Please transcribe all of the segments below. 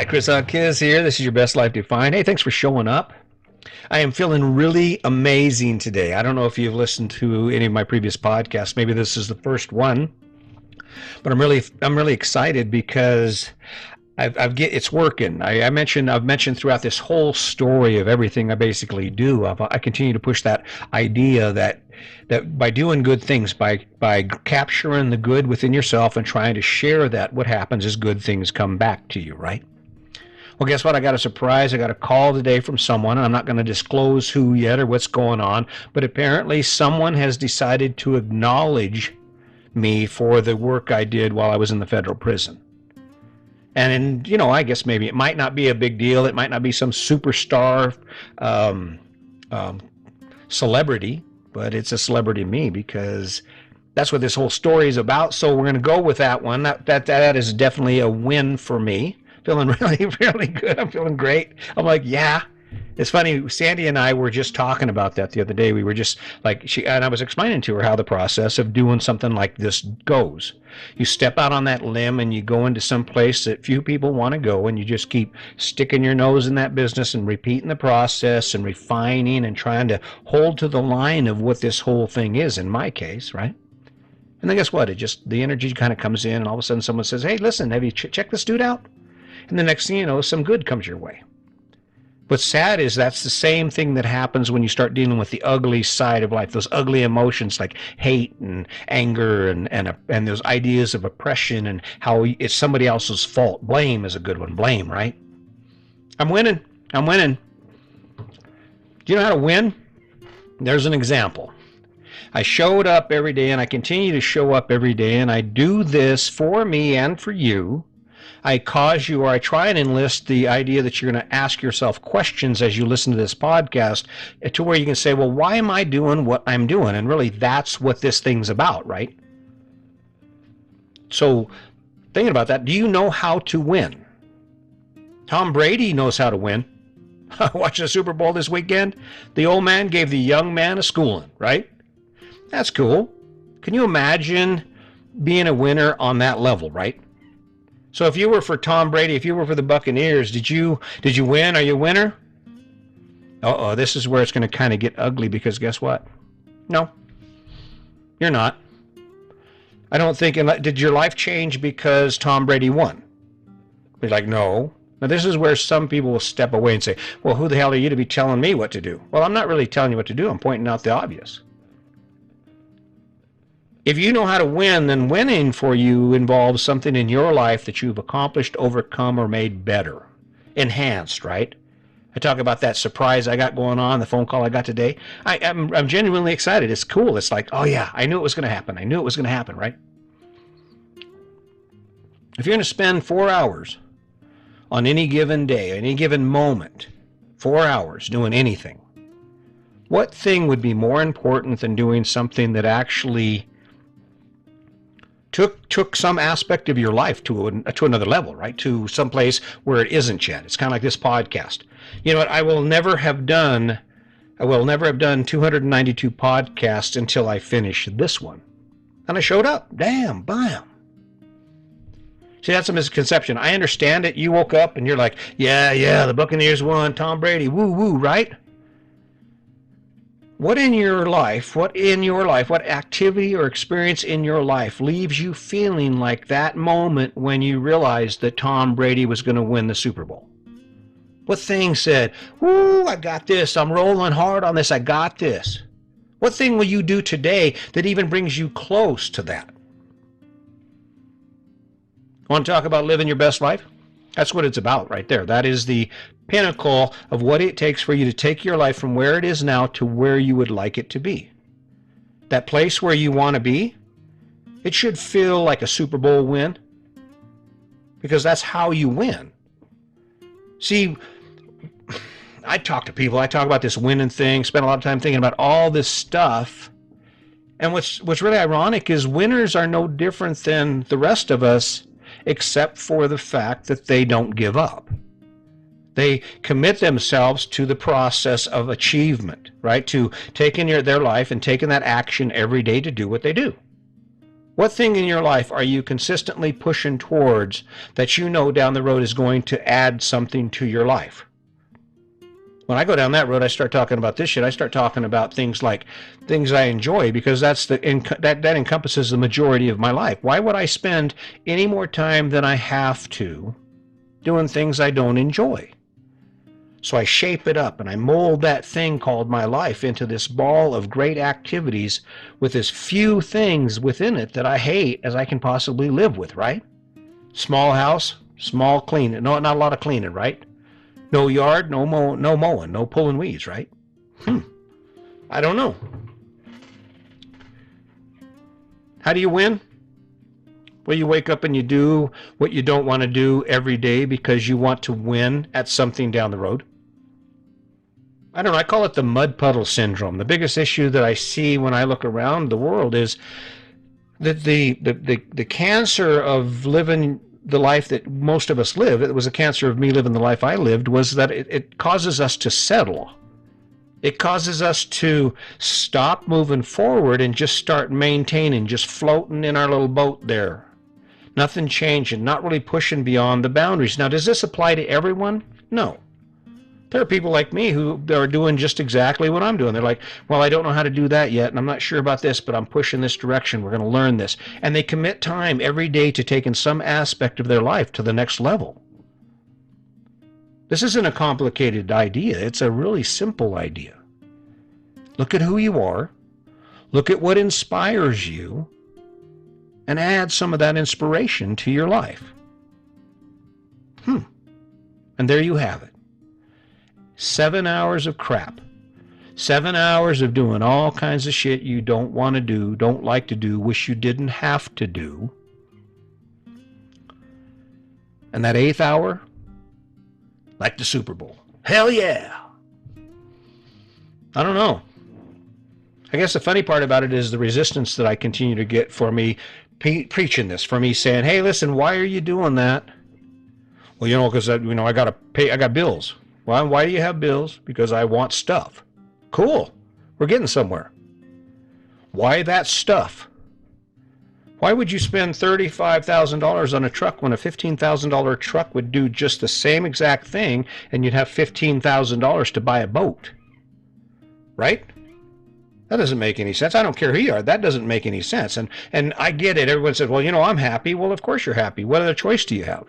Chris Kiz here. This is your best life defined. Hey, thanks for showing up. I am feeling really amazing today. I don't know if you've listened to any of my previous podcasts. Maybe this is the first one, but I'm really excited because it's working. I've mentioned throughout this whole story of everything I basically do. I continue to push that idea that by doing good things, by capturing the good within yourself and trying to share that, what happens is good things come back to you, right? Well, guess what? I got a surprise. I got a call today from someone, and I'm not going to disclose who yet or what's going on, but apparently someone has decided to acknowledge me for the work I did while I was in the federal prison. And I guess maybe it might not be a big deal. It might not be some superstar celebrity, but it's a celebrity to me because that's what this whole story is about. So we're going to go with that one. That is definitely a win for me. Feeling really, really good. I'm feeling great. I'm like, yeah. It's funny, Sandy and I were just talking about that the other day. We were just like, and I was explaining to her how the process of doing something like this goes. You step out on that limb and you go into some place that few people want to go, and you just keep sticking your nose in that business and repeating the process and refining and trying to hold to the line of what this whole thing is, in my case, right? And then guess what? The energy kind of comes in, and all of a sudden someone says, hey, listen, have you checked this dude out? And the next thing you know, some good comes your way. What's sad is that's the same thing that happens when you start dealing with the ugly side of life, those ugly emotions like hate and anger and those ideas of oppression and how it's somebody else's fault. Blame is a good one. Blame, right? I'm winning. Do you know how to win? There's an example. I showed up every day, and I continue to show up every day, and I do this for me and for you. I try and enlist the idea that you're going to ask yourself questions as you listen to this podcast to where you can say, well, why am I doing what I'm doing? And really, that's what this thing's about, right? So thinking about that, do you know how to win? Tom Brady knows how to win. Watching the Super Bowl this weekend, the old man gave the young man a schooling, right? That's cool. Can you imagine being a winner on that level, right? So if you were for Tom Brady, if you were for the Buccaneers, did you win? Are you a winner? Uh-oh, this is where it's going to kind of get ugly, because guess what? No, you're not. I don't think. Did your life change because Tom Brady won? You're like, no. Now this is where some people will step away and say, well, who the hell are you to be telling me what to do? Well, I'm not really telling you what to do. I'm pointing out the obvious. If you know how to win, then winning for you involves something in your life that you've accomplished, overcome, or made better. Enhanced, right? I talk about that surprise I got going on, the phone call I got today. I'm genuinely excited. It's cool. It's like, oh yeah, I knew it was going to happen. I knew it was going to happen, right? If you're going to spend 4 hours on any given day, any given moment, 4 hours doing anything, what thing would be more important than doing something that actually took some aspect of your life to another level, right? To some place where it isn't yet. It's kind of like this podcast. You know what? I will never have done 292 podcasts until I finish this one. And I showed up. Damn, bam. See, that's a misconception. I understand it. You woke up and you're like, yeah, the Buccaneers won, Tom Brady, woo, right? What activity or experience in your life leaves you feeling like that moment when you realized that Tom Brady was going to win the Super Bowl? What thing said, woo, I got this, I'm rolling hard on this, I got this? What thing will you do today that even brings you close to that? Want to talk about living your best life? That's what it's about right there. That is the pinnacle of what it takes for you to take your life from where it is now to where you would like it to be. That place where you want to be, it should feel like a Super Bowl win, because that's how you win. See, I talk to people, I talk about this winning thing, spend a lot of time thinking about all this stuff. And what's really ironic is winners are no different than the rest of us, except for the fact that they don't give up. They commit themselves to the process of achievement, right? To taking their life and taking that action every day to do what they do. What thing in your life are you consistently pushing towards that you know down the road is going to add something to your life? When I go down that road, I start talking about this shit. I start talking about things like things I enjoy, because that encompasses the majority of my life. Why would I spend any more time than I have to doing things I don't enjoy? So I shape it up and I mold that thing called my life into this ball of great activities with as few things within it that I hate as I can possibly live with, right? Small house, small cleaning. No, not a lot of cleaning, right? No yard, no mowing, no pulling weeds, right? I don't know. How do you win? Well, you wake up and you do what you don't want to do every day because you want to win at something down the road. I don't know, I call it the mud puddle syndrome. The biggest issue that I see when I look around the world is that the cancer of living the life that most of us live, it was a cancer of me living the life I lived, was that it causes us to settle. It causes us to stop moving forward and just start maintaining, just floating in our little boat there. Nothing changing, not really pushing beyond the boundaries. Now, does this apply to everyone? No. There are people like me who are doing just exactly what I'm doing. They're like, well, I don't know how to do that yet, and I'm not sure about this, but I'm pushing this direction. We're going to learn this. And they commit time every day to taking some aspect of their life to the next level. This isn't a complicated idea. It's a really simple idea. Look at who you are. Look at what inspires you, and add some of that inspiration to your life. And there you have it. 7 hours of crap. 7 hours of doing all kinds of shit you don't want to do, don't like to do, wish you didn't have to do. And that 8th hour, like the Super Bowl. Hell yeah! I don't know. I guess the funny part about it is the resistance that I continue to get for me preaching this, for me saying, hey, listen, why are you doing that? Well, because I got to pay, I got bills. Well, why do you have bills? Because I want stuff. Cool. We're getting somewhere. Why that stuff? Why would you spend $35,000 on a truck when a $15,000 truck would do just the same exact thing and you'd have $15,000 to buy a boat? Right? That doesn't make any sense. I don't care who you are. That doesn't make any sense. And I get it. Everyone says, well, I'm happy. Well, of course you're happy. What other choice do you have?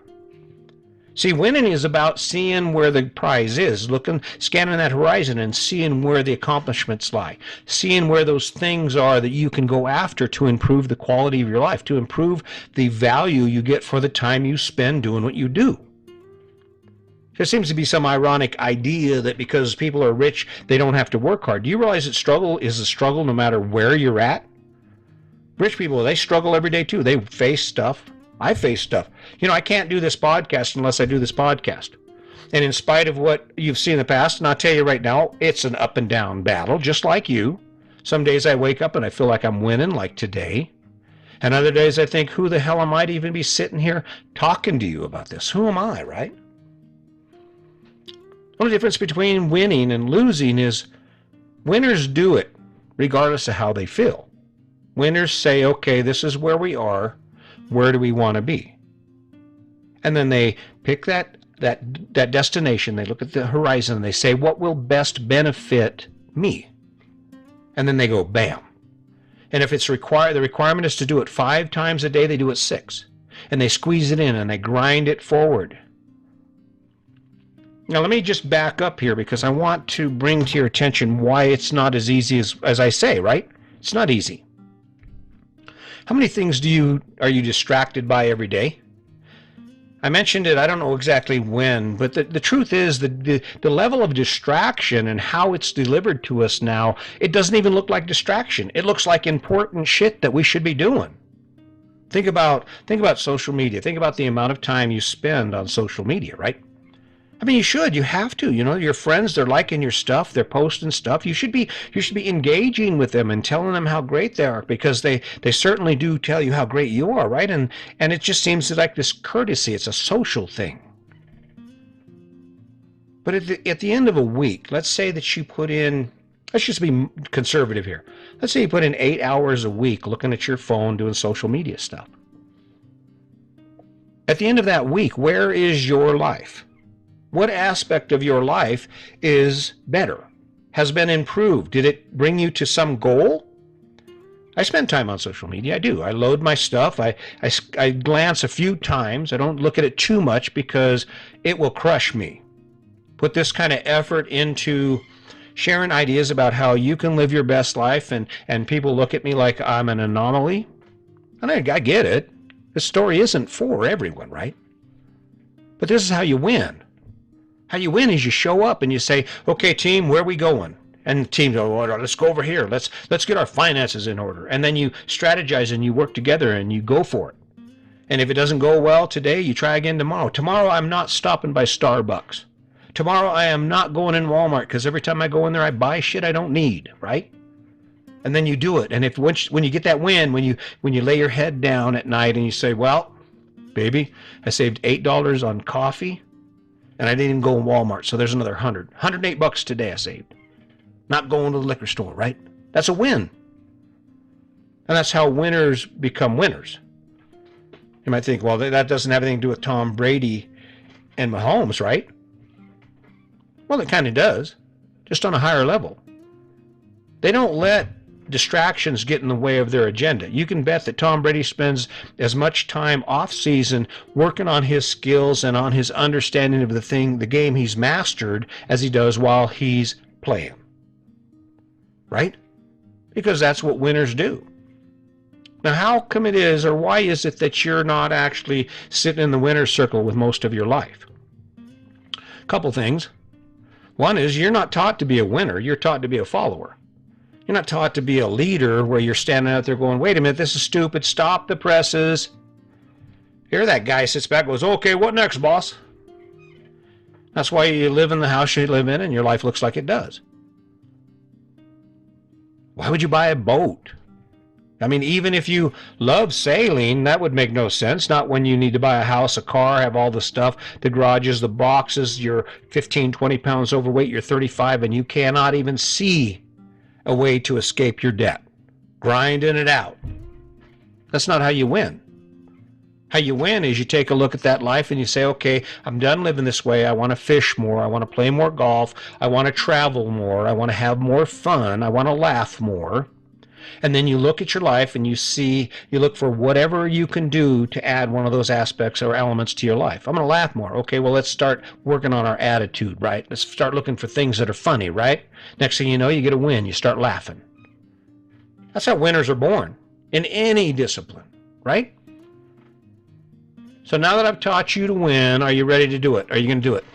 See, winning is about seeing where the prize is, scanning that horizon and seeing where the accomplishments lie, seeing where those things are that you can go after to improve the quality of your life, to improve the value you get for the time you spend doing what you do. There seems to be some ironic idea that because people are rich, they don't have to work hard. Do you realize that struggle is a struggle no matter where you're at? Rich people, they struggle every day too. They face stuff. I face stuff. I can't do this podcast unless I do this podcast. And in spite of what you've seen in the past, and I'll tell you right now, it's an up and down battle, just like you. Some days I wake up and I feel like I'm winning, like today. And other days I think, who the hell am I to even be sitting here talking to you about this? Who am I, right? The only difference between winning and losing is winners do it regardless of how they feel. Winners say, okay, this is where we are. Where do we want to be? And then they pick that destination. They look at the horizon and they say, what will best benefit me? And then they go, bam. And if it's the requirement is to do it 5 times a day, they do it 6. And they squeeze it in and they grind it forward. Now, let me just back up here because I want to bring to your attention why it's not as easy as I say, right? It's not easy. How many things are you distracted by every day? I mentioned it, I don't know exactly when, but the truth is the level of distraction and how it's delivered to us now, it doesn't even look like distraction. It looks like important shit that we should be doing. Think about social media. Think about the amount of time you spend on social media, right? I mean, you have to, your friends, they're liking your stuff, they're posting stuff. You should be engaging with them and telling them how great they are, because they certainly do tell you how great you are, right? And it just seems like this courtesy, it's a social thing. But at the end of a week, let's say that you put in Let's just be conservative here. Let's say you put in 8 hours a week looking at your phone doing social media stuff. At the end of that week, where is your life? What aspect of your life is better, has been improved? Did it bring you to some goal? I spend time on social media. I do. I load my stuff. I glance a few times. I don't look at it too much because it will crush me. Put this kind of effort into sharing ideas about how you can live your best life, and people look at me like I'm an anomaly. And I get it. This story isn't for everyone, right? But this is how you win. How you win is you show up and you say, okay, team, where are we going? And the team go, oh, let's go over here. Let's get our finances in order. And then you strategize and you work together and you go for it. And if it doesn't go well today, you try again tomorrow. Tomorrow, I'm not stopping by Starbucks. Tomorrow, I am not going in Walmart because every time I go in there, I buy shit I don't need, right? And then you do it. And when you get that win, when you lay your head down at night and you say, well, baby, I saved $8 on coffee and I didn't even go in Walmart. So there's another $108 today I saved. Not going to the liquor store, right? That's a win. And that's how winners become winners. You might think, well, that doesn't have anything to do with Tom Brady and Mahomes, right? Well, it kind of does, just on a higher level. They don't let distractions get in the way of their agenda. You can bet that Tom Brady spends as much time off season working on his skills and on his understanding of the game he's mastered as he does while he's playing. Right? Because that's what winners do. Now, how come it is, or why is it that you're not actually sitting in the winner's circle with most of your life? A couple things. One is you're not taught to be a winner. You're taught to be a follower. You're not taught to be a leader where you're standing out there going, wait a minute, this is stupid. Stop the presses. Here that guy sits back and goes, okay, what next, boss? That's why you live in the house you live in and your life looks like it does. Why would you buy a boat? I mean, even if you love sailing, that would make no sense. Not when you need to buy a house, a car, have all the stuff, the garages, the boxes, you're 15, 20 pounds overweight, you're 35, and you cannot even see a way to escape your debt. Grinding it out. That's not how you win. How you win is you take a look at that life and you say, okay, I'm done living this way. I want to fish more. I want to play more golf. I want to travel more. I want to have more fun. I want to laugh more. And then you look at your life and you look for whatever you can do to add one of those aspects or elements to your life. I'm going to laugh more. Okay, well, let's start working on our attitude, right? Let's start looking for things that are funny, right? Next thing you know, you get a win. You start laughing. That's how winners are born in any discipline, right? So now that I've taught you to win, are you ready to do it? Are you going to do it?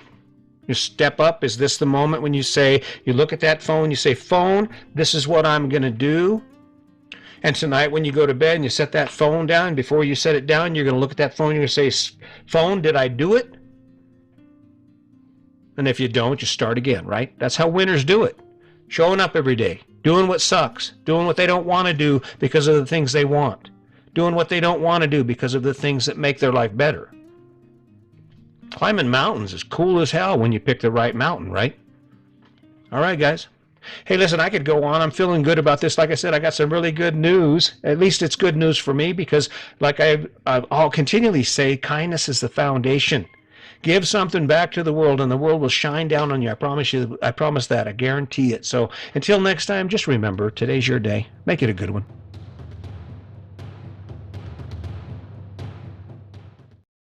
You step up. Is this the moment when you say, you look at that phone, you say, phone, this is what I'm going to do. And tonight when you go to bed and you set that phone down, before you set it down, you're going to look at that phone and you're going to say, phone, did I do it? And if you don't, you start again, right? That's how winners do it. Showing up every day, doing what sucks, doing what they don't want to do because of the things they want, doing what they don't want to do because of the things that make their life better. Climbing mountains is cool as hell when you pick the right mountain, right? All right, guys. Hey, listen, I could go on. I'm feeling good about this. Like I said, I got some really good news. At least it's good news for me because, like I'll continually say, kindness is the foundation. Give something back to the world and the world will shine down on you. I promise you. I promise that. I guarantee it. So until next time, just remember, today's your day. Make it a good one.